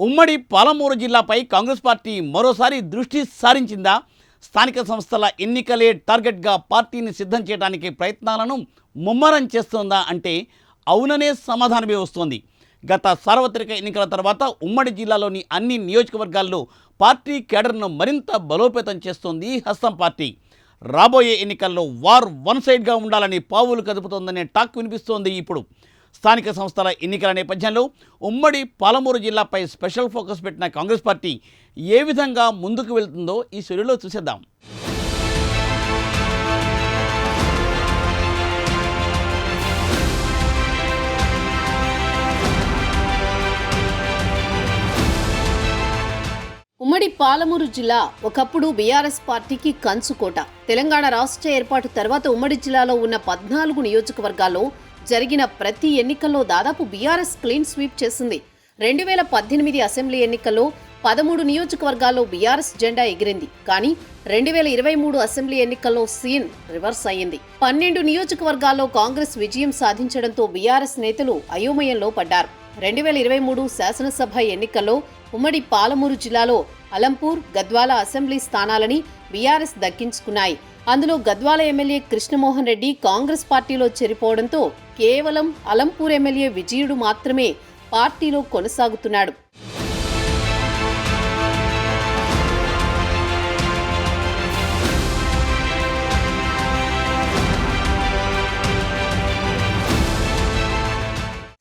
ఉమ్మడి పాలమూరు జిల్లాపై కాంగ్రెస్ పార్టీ మరోసారి దృష్టి సారించిందా? స్థానిక సంస్థల ఎన్నికలే టార్గెట్గా పార్టీని సిద్ధం చేయడానికి ప్రయత్నాలను ముమ్మరం చేస్తోందా అంటే అవుననే సమాధానమే వస్తోంది. గత సార్వత్రిక ఎన్నికల తర్వాత ఉమ్మడి జిల్లాలోని అన్ని నియోజకవర్గాల్లో పార్టీ కేడర్ను మరింత బలోపేతం చేస్తోంది హస్తం పార్టీ. రాబోయే ఎన్నికల్లో వార్ వన్ సైడ్గా ఉండాలని పావులు కదుపుతోందనే టాక్ వినిపిస్తోంది. ఇప్పుడు స్థానిక సంస్థల ఎన్నికల నేపథ్యంలో ఉమ్మడి పాలమూరు జిల్లాపై స్పెషల్ ఫోకస్ పెట్టిన కాంగ్రెస్ పార్టీ ఏ విధంగా ముందుకు వెళ్తుందో ఈ స్టోరీలో చూసేద్దాం. ఉమ్మడి పాలమూరు జిల్లా ఒకప్పుడు బీఆర్ఎస్ పార్టీకి కంచుకోట. తెలంగాణ రాష్ట్ర ఏర్పాటు తర్వాత ఉమ్మడి జిల్లాలో ఉన్న 14 నియోజకవర్గాల్లో జరిగిన ప్రతి ఎన్నికల్లో దాదాపు బీఆర్ఎస్ క్లీన్ స్వీప్ చేసింది. 2018 అసెంబ్లీ ఎన్నికల్లో 13 నియోజకవర్గాల్లో బీఆర్ఎస్ జెండా ఎగిరింది. కానీ 2023 అసెంబ్లీ ఎన్నికల్లో సీన్ రివర్స్ అయ్యింది. 12 నియోజకవర్గాల్లో కాంగ్రెస్ విజయం సాధించడంతో బీఆర్ఎస్ నేతలు అయోమయంలో పడ్డారు. 2023 శాసనసభ ఎన్నికల్లో ఉమ్మడి పాలమూరు జిల్లాలో అలంపూర్, గద్వాల అసెంబ్లీ స్థానాలని బీఆర్ఎస్ దక్కించుకున్నాయి. అందులో గద్వాల ఎమ్మెల్యే కృష్ణమోహన్ రెడ్డి కాంగ్రెస్ పార్టీలో చేరిపోవడంతో కేవలం అలంపూర్ ఎమ్మెల్యే విజయుడు మాత్రమే పార్టీలో కొనసాగుతున్నాడు.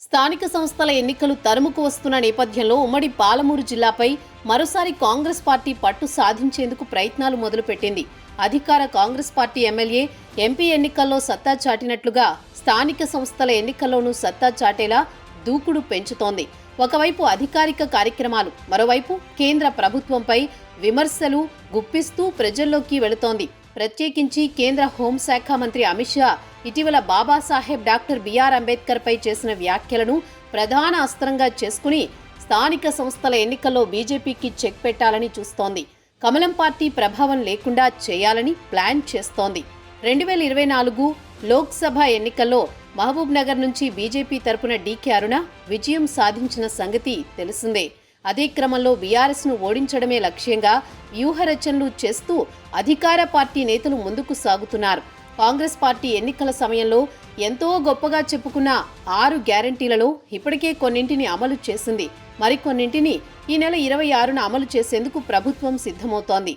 స్థానిక సంస్థల ఎన్నికలు తరుముకు వస్తున్న నేపథ్యంలో ఉమ్మడి పాలమూరు జిల్లాపై మరోసారి కాంగ్రెస్ పార్టీ పట్టు సాధించేందుకు ప్రయత్నాలు మొదలుపెట్టింది. అధికార కాంగ్రెస్ పార్టీ ఎమ్మెల్యే, ఎంపీ ఎన్నికల్లో సత్తా చాటినట్లుగా స్థానిక సంస్థల ఎన్నికల్లోనూ సత్తా చాటేలా దూకుడు పెంచుతోంది. ఒకవైపు అధికారిక కార్యక్రమాలు, మరోవైపు కేంద్ర ప్రభుత్వంపై విమర్శలు గుప్పిస్తూ ప్రజల్లోకి వెళుతోంది. ప్రత్యేకించి కేంద్ర హోంశాఖ మంత్రి అమిత్ షా ఇటీవల బాబాసాహెబ్ డాక్టర్ బిఆర్ అంబేద్కర్ పై చేసిన వ్యాఖ్యలను ప్రధాన అస్త్రంగా చేసుకుని స్థానిక సంస్థల ఎన్నికల్లో బీజేపీకి చెక్ పెట్టాలని చూస్తోంది. కమలం పార్టీ ప్రభావం లేకుండా చేయాలని ప్లాన్ చేస్తోంది. 2024 లోక్సభ ఎన్నికల్లో మహబూబ్ నగర్ నుంచి బీజేపీ తరపున డీకే అరుణ విజయం సాధించిన సంగతి తెలిసిందే. అదే క్రమంలో బీఆర్ఎస్ను ఓడించడమే లక్ష్యంగా వ్యూహరచనలు చేస్తూ అధికార పార్టీ నేతలు ముందుకు సాగుతున్నారు. కాంగ్రెస్ పార్టీ ఎన్నికల సమయంలో ఎంతో గొప్పగా చెప్పుకున్న 6 గ్యారంటీలలో ఇప్పటికే కొన్నింటిని అమలు చేసింది. మరికొన్నింటిని ఈ నెల 26న అమలు చేసేందుకు ప్రభుత్వం సిద్ధమవుతోంది.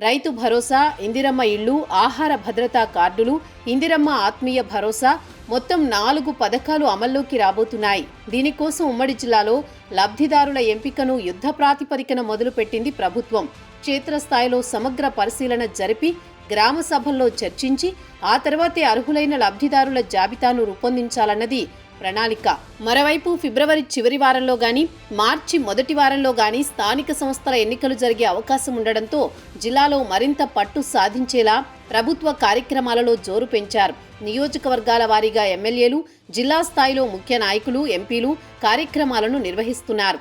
రైతు భరోసా, ఇందిరమ్మ ఇళ్లు, ఆహార భద్రతా కార్డులు, ఇందిరమ్మ ఆత్మీయ భరోసా, మొత్తం 4 పథకాలు అమల్లోకి రాబోతున్నాయి. దీనికోసం ఉమ్మడి జిల్లాలో లబ్ధిదారుల ఎంపికను యుద్ధ ప్రాతిపదికన మొదలుపెట్టింది ప్రభుత్వం. క్షేత్రస్థాయిలో సమగ్ర పరిశీలన జరిపి గ్రామ సభల్లో చర్చించి ఆ తర్వాతే అర్హులైన లబ్ధిదారుల జాబితాను రూపొందించాలన్నది ప్రణాళిక. మరోవైపు ఫిబ్రవరి చివరి వారంలో గాని, మార్చి మొదటి వారంలో గాని స్థానిక సంస్థల ఎన్నికలు జరిగే అవకాశం ఉండడంతో జిల్లాలో మరింత పట్టు సాధించేలా ప్రభుత్వ కార్యక్రమాలలో జోరు పెంచారు. నియోజకవర్గాల వారీగా ఎమ్మెల్యేలు, జిల్లా స్థాయిలో ముఖ్య నాయకులు, ఎంపీలు కార్యక్రమాలను నిర్వహిస్తున్నారు.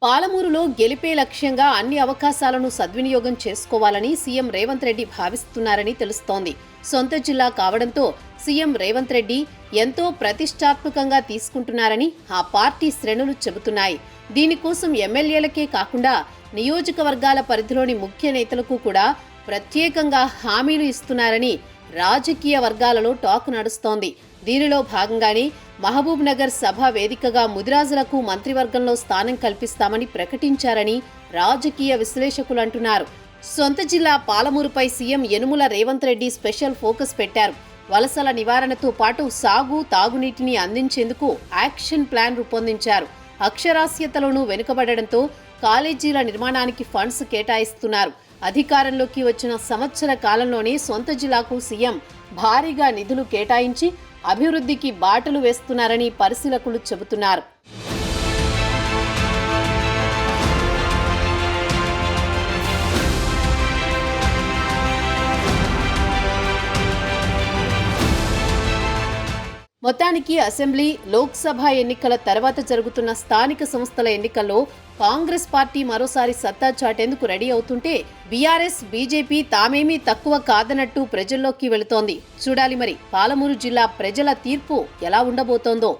పాలమూరులో గెలిపే లక్ష్యంగా అన్ని అవకాశాలను సద్వినియోగం చేసుకోవాలని సీఎం రేవంత్ రెడ్డి భావిస్తున్నారని తెలుస్తోంది. సొంత జిల్లా కావడంతో సీఎం రేవంత్ రెడ్డి ఎంతో ప్రతిష్టాత్మకంగా తీసుకుంటున్నారని ఆ పార్టీ శ్రేణులు చెబుతున్నాయి. దీనికోసం ఎమ్మెల్యేలకే కాకుండా నియోజకవర్గాల పరిధిలోని ముఖ్య నేతలకు కూడా ప్రత్యేకంగా హామీలు ఇస్తున్నారని రాజకీయ వర్గాలలో టాక్ నడుస్తోంది. దీనిలో భాగంగానే మహబూబ్ నగర్ సభ వేదికగా ముదిరాజులకు మంత్రివర్గంలో స్థానం కల్పిస్తామని ప్రకటించారని రాజకీయ విశ్లేషకులు అంటున్నారు. సొంత జిల్లా పాలమూరుపై CM Anumula Revanth Reddy special focus పెట్టారు. వలసల నివారణతో పాటు సాగు, తాగునీటిని అందించేందుకు యాక్షన్ ప్లాన్ రూపొందించారు. అక్షరాస్యతలోనూ వెనుకబడడంతో కాలేజీల నిర్మాణానికి ఫండ్స్ కేటాయిస్తున్నారు. అధికారంలోకి వచ్చిన సంవత్సర కాలంలోనే సొంత జిల్లాకు సీఎం భారీగా నిధులు కేటాయించి అభివృద్ధికి బాటలు వేస్తున్నారని పరిశీలకులు చెబుతున్నారు. మొత్తానికి అసెంబ్లీ, లోక్సభ ఎన్నికల తర్వాత జరుగుతున్న స్థానిక సంస్థల ఎన్నికల్లో కాంగ్రెస్ పార్టీ మరోసారి సత్తా చాటేందుకు రెడీ అవుతుంటే బీఆర్ఎస్, బీజేపీ తామేమీ తక్కువ కాదన్నట్టు ప్రజల్లోకి వెళుతోంది. చూడాలి మరి పాలమూరు జిల్లా ప్రజల తీర్పు ఎలా ఉండబోతోందో.